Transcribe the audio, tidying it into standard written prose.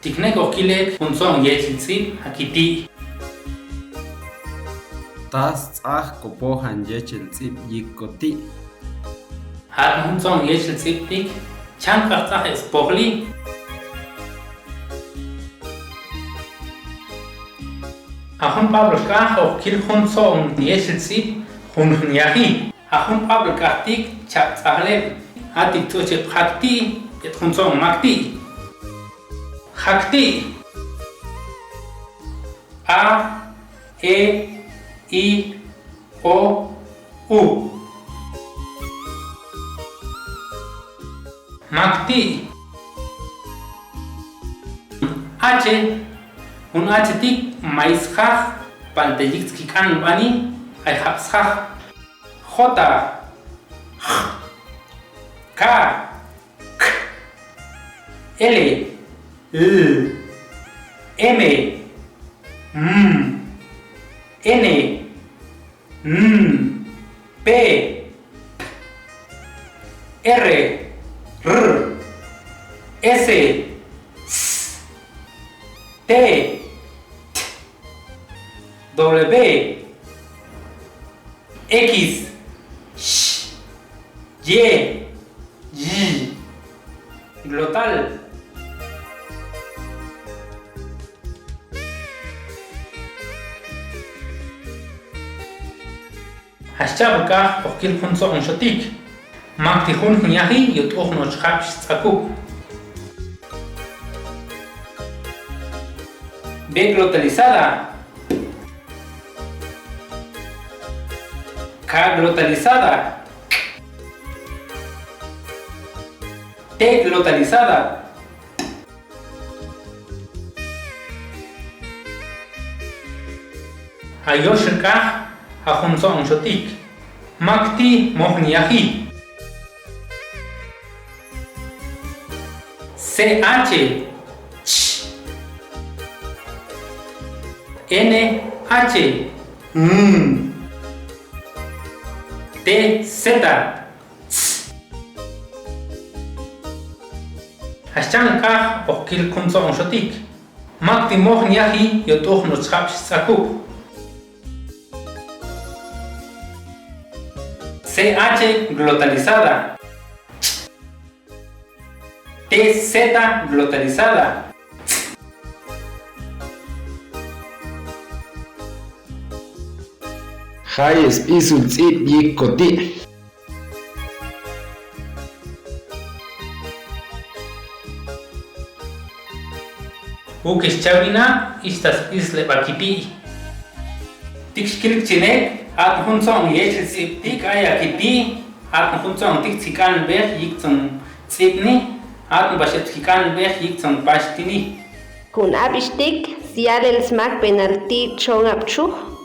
Tiknek okilek unson yechilsip hakiti. Tas ts'aj kopohan yechilsip yikoti. Hat unson yechilsip tik chankar tsaj espogli. Ahun Pablo kah okil unson yechilsip hunyahi. Ahun Pablo kah tik chap tsahle atik tsochep hakti et unson makti. Hakti A E I O U Makti H un H tik mais khah pantelik skikan bani ay hapsah J K L M N P R S T W X Y Glotal. Hashchabka okil hunso unshotik. Makti hun nyahi yut ohno chkap tsakuk. B glotalizada. K glotalizada. T glotalizada. Ayoshka Ahunson shotik. Makti mohniahi. CH NH TZ Hashchanka okil kunson shotik. Makti mohniahi yotuh no chkap sakuk. CH glotalizada. TZ glotalizada. Hayes isulsip yikoti. Ukis chavina istas isle bakipi. Tikshkilik chinek at hunson yechilsip tik ayakipi. At hunson tik tsikan ber yikson tsipni. At bashet tsikan ber yikson pashtini. Kun abishtik siarel smak penalti chong apchuh.